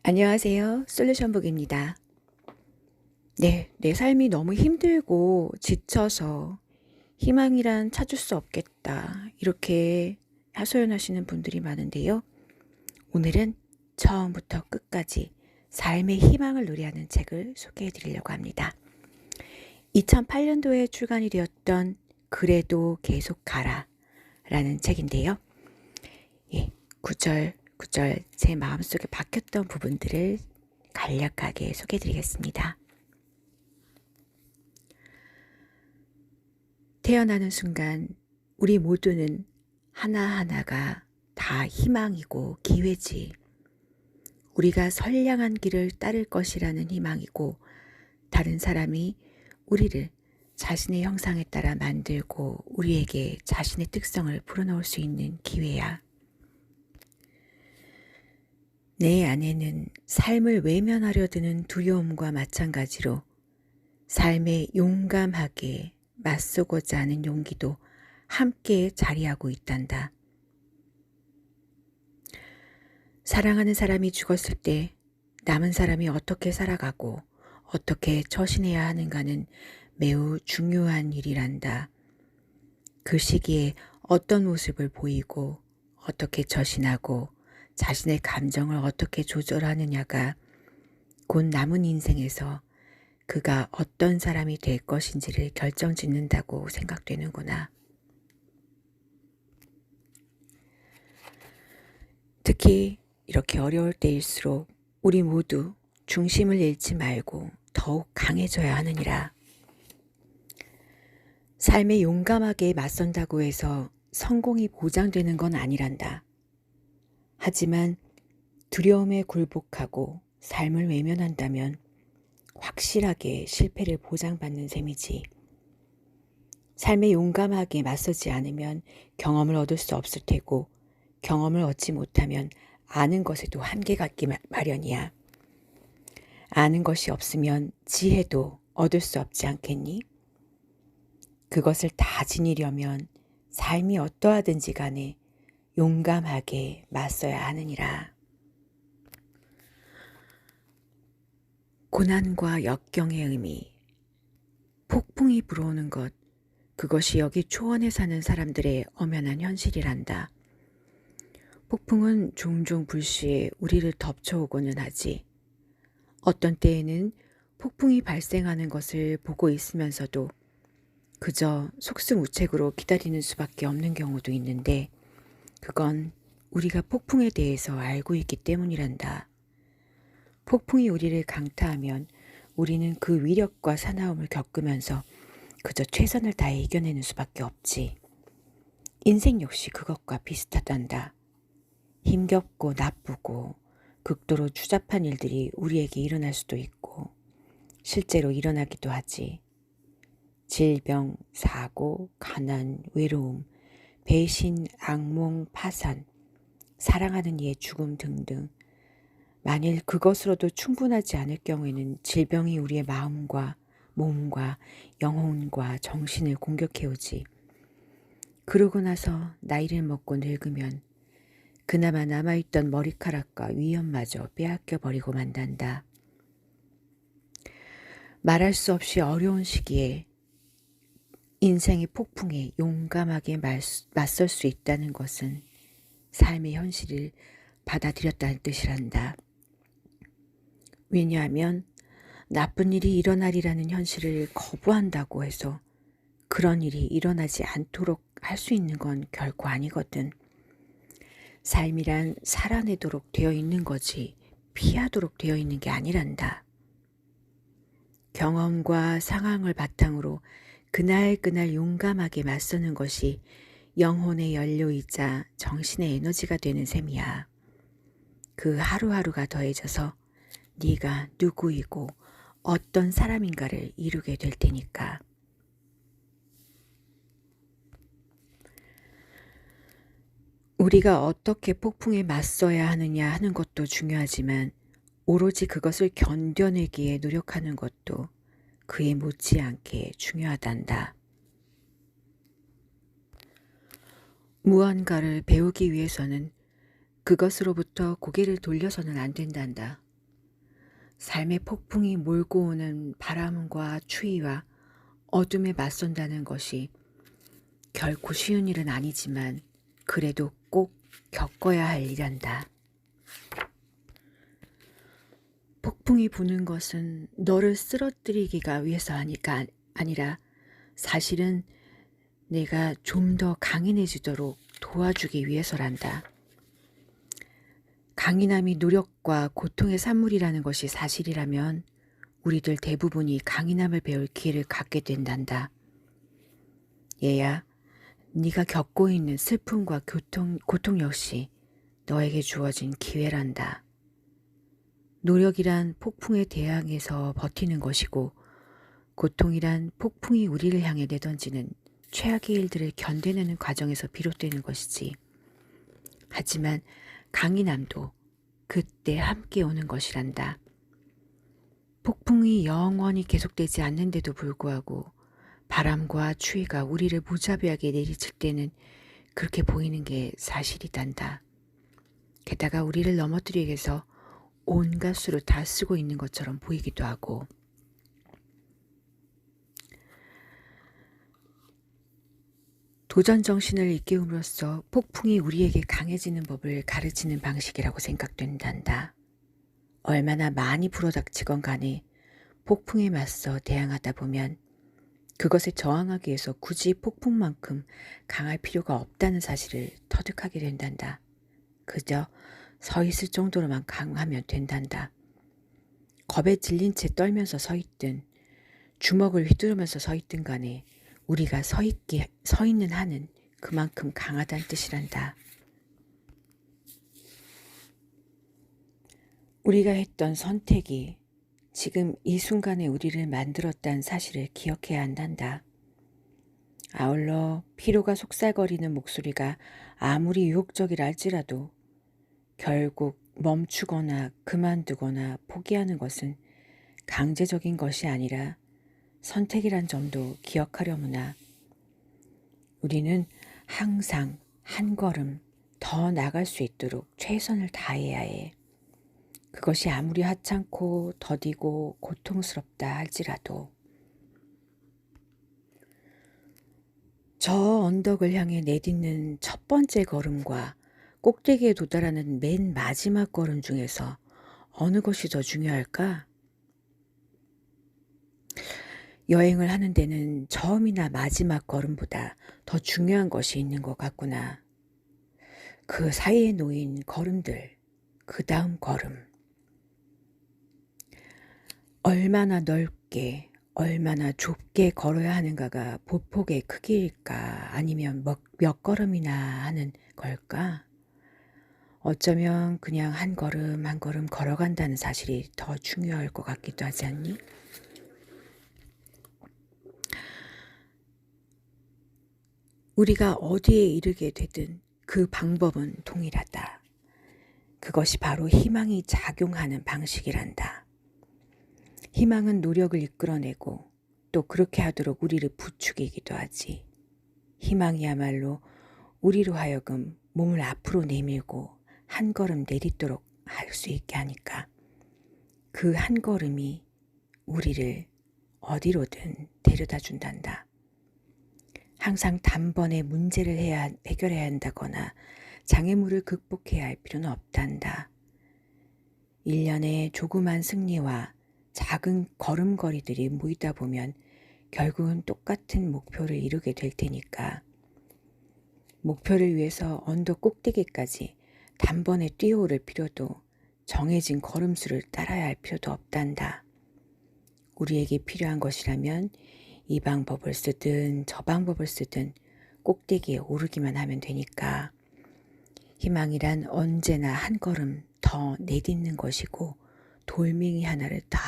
안녕하세요. 솔루션북입니다. 네, 내 삶이 너무 힘들고 지쳐서 희망이란 찾을 수 없겠다. 이렇게 하소연하시는 분들이 많은데요. 오늘은 처음부터 끝까지 삶의 희망을 노래하는 책을 소개해 드리려고 합니다. 2008년도에 출간이 되었던 그래도 계속 가라 라는 책인데요. 예, 구절 제 마음속에 박혔던 부분들을 간략하게 소개해 드리겠습니다. 태어나는 순간 우리 모두는 하나하나가 다 희망이고 기회지. 우리가 선량한 길을 따를 것이라는 희망이고 다른 사람이 우리를 자신의 형상에 따라 만들고 우리에게 자신의 특성을 불어넣을 수 있는 기회야. 내 안에는 삶을 외면하려 드는 두려움과 마찬가지로 삶에 용감하게 맞서고자 하는 용기도 함께 자리하고 있단다. 사랑하는 사람이 죽었을 때 남은 사람이 어떻게 살아가고 어떻게 처신해야 하는가는 매우 중요한 일이란다. 그 시기에 어떤 모습을 보이고 어떻게 처신하고 자신의 감정을 어떻게 조절하느냐가 곧 남은 인생에서 그가 어떤 사람이 될 것인지를 결정짓는다고 생각되는구나. 특히 이렇게 어려울 때일수록 우리 모두 중심을 잃지 말고 더욱 강해져야 하느니라. 삶에 용감하게 맞선다고 해서 성공이 보장되는 건 아니란다. 하지만 두려움에 굴복하고 삶을 외면한다면 확실하게 실패를 보장받는 셈이지. 삶에 용감하게 맞서지 않으면 경험을 얻을 수 없을 테고 경험을 얻지 못하면 아는 것에도 한계가 있기 마련이야. 아는 것이 없으면 지혜도 얻을 수 없지 않겠니? 그것을 다 지니려면 삶이 어떠하든지 간에 용감하게 맞서야 하느니라. 고난과 역경의 의미, 폭풍이 불어오는 것, 그것이 여기 초원에 사는 사람들의 엄연한 현실이란다. 폭풍은 종종 불시에 우리를 덮쳐오고는 하지. 어떤 때에는 폭풍이 발생하는 것을 보고 있으면서도 그저 속수무책으로 기다리는 수밖에 없는 경우도 있는데 그건 우리가 폭풍에 대해서 알고 있기 때문이란다. 폭풍이 우리를 강타하면 우리는 그 위력과 사나움을 겪으면서 그저 최선을 다해 이겨내는 수밖에 없지. 인생 역시 그것과 비슷하단다. 힘겹고 나쁘고 극도로 추잡한 일들이 우리에게 일어날 수도 있고 실제로 일어나기도 하지. 질병, 사고, 가난, 외로움, 배신, 악몽, 파산, 사랑하는 이의 죽음 등등. 만일 그것으로도 충분하지 않을 경우에는 질병이 우리의 마음과 몸과 영혼과 정신을 공격해오지. 그러고 나서 나이를 먹고 늙으면 그나마 남아있던 머리카락과 위엄마저 빼앗겨버리고 만단다. 말할 수 없이 어려운 시기에 인생의 폭풍에 용감하게 맞설 수 있다는 것은 삶의 현실을 받아들였다는 뜻이란다. 왜냐하면 나쁜 일이 일어나리라는 현실을 거부한다고 해서 그런 일이 일어나지 않도록 할 수 있는 건 결코 아니거든. 삶이란 살아내도록 되어 있는 거지 피하도록 되어 있는 게 아니란다. 경험과 상황을 바탕으로 그날 용감하게 맞서는 것이 영혼의 연료이자 정신의 에너지가 되는 셈이야. 그 하루하루가 더해져서 네가 누구이고 어떤 사람인가를 이루게 될 테니까. 우리가 어떻게 폭풍에 맞서야 하느냐 하는 것도 중요하지만 오로지 그것을 견뎌내기에 노력하는 것도 그에 못지않게 중요하단다. 무언가를 배우기 위해서는 그것으로부터 고개를 돌려서는 안 된단다. 삶의 폭풍이 몰고 오는 바람과 추위와 어둠에 맞선다는 것이 결코 쉬운 일은 아니지만 그래도 꼭 겪어야 할 일이란다. 폭풍이 부는 것은 너를 쓰러뜨리기가 위해서 아니라 사실은 내가 좀 더 강인해지도록 도와주기 위해서란다. 강인함이 노력과 고통의 산물이라는 것이 사실이라면 우리들 대부분이 강인함을 배울 기회를 갖게 된단다. 얘야, 네가 겪고 있는 슬픔과 고통 역시 너에게 주어진 기회란다. 노력이란 폭풍에 대항해서 버티는 것이고 고통이란 폭풍이 우리를 향해 내던지는 최악의 일들을 견뎌내는 과정에서 비롯되는 것이지. 하지만 강인함도 그때 함께 오는 것이란다. 폭풍이 영원히 계속되지 않는데도 불구하고 바람과 추위가 우리를 무자비하게 내리칠 때는 그렇게 보이는 게 사실이단다. 게다가 우리를 넘어뜨리기 위해서 온갖 수를 다 쓰고 있는 것처럼 보이기도 하고. 도전 정신을 일깨움으로써 폭풍이 우리에게 강해지는 법을 가르치는 방식이라고 생각된단다. 얼마나 많이 불어닥치건 간에 폭풍에 맞서 대항하다 보면 그것에 저항하기 위해서 굳이 폭풍만큼 강할 필요가 없다는 사실을 터득하게 된단다. 그저 서 있을 정도로만 강하면 된단다. 겁에 질린 채 떨면서 서 있든 주먹을 휘두르면서 서 있든 간에 우리가 서 있는 한은 그만큼 강하다는 뜻이란다. 우리가 했던 선택이 지금 이 순간에 우리를 만들었다는 사실을 기억해야 한단다. 아울러 피로가 속살거리는 목소리가 아무리 유혹적이라 할지라도 결국 멈추거나 그만두거나 포기하는 것은 강제적인 것이 아니라 선택이란 점도 기억하려무나 우리는 항상 한 걸음 더 나갈 수 있도록 최선을 다해야 해. 그것이 아무리 하찮고 더디고 고통스럽다 할지라도. 저 언덕을 향해 내딛는 첫 번째 걸음과 꼭대기에 도달하는 맨 마지막 걸음 중에서 어느 것이 더 중요할까? 여행을 하는 데는 처음이나 마지막 걸음보다 더 중요한 것이 있는 것 같구나. 그 사이에 놓인 걸음들, 그 다음 걸음. 얼마나 넓게, 얼마나 좁게 걸어야 하는가가 보폭의 크기일까? 아니면 몇 걸음이나 하는 걸까? 어쩌면 그냥 한 걸음 한 걸음 걸어간다는 사실이 더 중요할 것 같기도 하지 않니? 우리가 어디에 이르게 되든 그 방법은 동일하다. 그것이 바로 희망이 작용하는 방식이란다. 희망은 노력을 이끌어내고 또 그렇게 하도록 우리를 부추기기도 하지. 희망이야말로 우리로 하여금 몸을 앞으로 내밀고 한 걸음 내딛도록 할 수 있게 하니까 그 한 걸음이 우리를 어디로든 데려다 준단다. 항상 단번에 문제를 해결해야 한다거나 장애물을 극복해야 할 필요는 없단다. 일련의 조그만 승리와 작은 걸음걸이들이 모이다 보면 결국은 똑같은 목표를 이루게 될 테니까 목표를 위해서 언덕 꼭대기까지 단번에 뛰어오를 필요도 정해진 걸음수를 따라야 할 필요도 없단다. 우리에게 필요한 것이라면 이 방법을 쓰든 저 방법을 쓰든 꼭대기에 오르기만 하면 되니까 희망이란 언제나 한 걸음 더 내딛는 것이고 돌멩이 하나를 더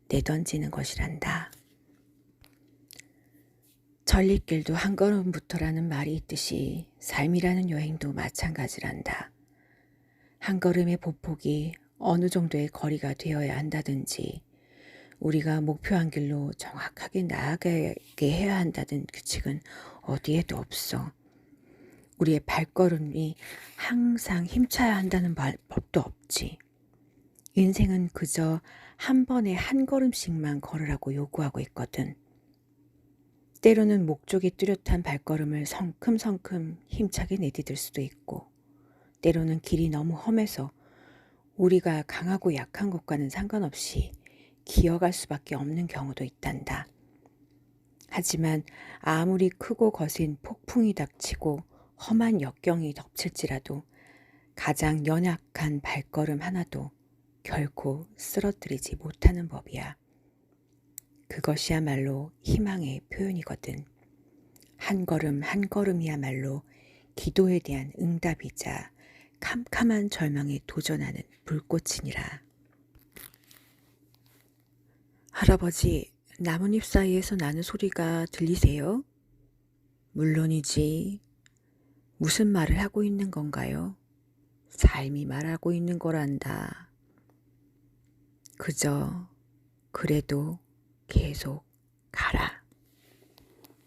내던지는 것이란다. 전리길도 한 걸음부터라는 말이 있듯이 삶이라는 여행도 마찬가지란다. 한 걸음의 보폭이 어느 정도의 거리가 되어야 한다든지 우리가 목표한 길로 정확하게 나아가게 해야 한다는 규칙은 어디에도 없어. 우리의 발걸음이 항상 힘차야 한다는 법도 없지. 인생은 그저 한 번에 한 걸음씩만 걸으라고 요구하고 있거든. 때로는 목적이 뚜렷한 발걸음을 성큼성큼 힘차게 내디딜 수도 있고, 때로는 길이 너무 험해서 우리가 강하고 약한 것과는 상관없이 기어갈 수밖에 없는 경우도 있단다. 하지만 아무리 크고 거센 폭풍이 닥치고 험한 역경이 덮칠지라도 가장 연약한 발걸음 하나도 결코 쓰러뜨리지 못하는 법이야. 그것이야말로 희망의 표현이거든. 한 걸음 한 걸음이야말로 기도에 대한 응답이자 캄캄한 절망에 도전하는 불꽃이니라. 할아버지, 나뭇잎 사이에서 나는 소리가 들리세요? 물론이지. 무슨 말을 하고 있는 건가요? 삶이 말하고 있는 거란다. 그저 그래도 계속 가라.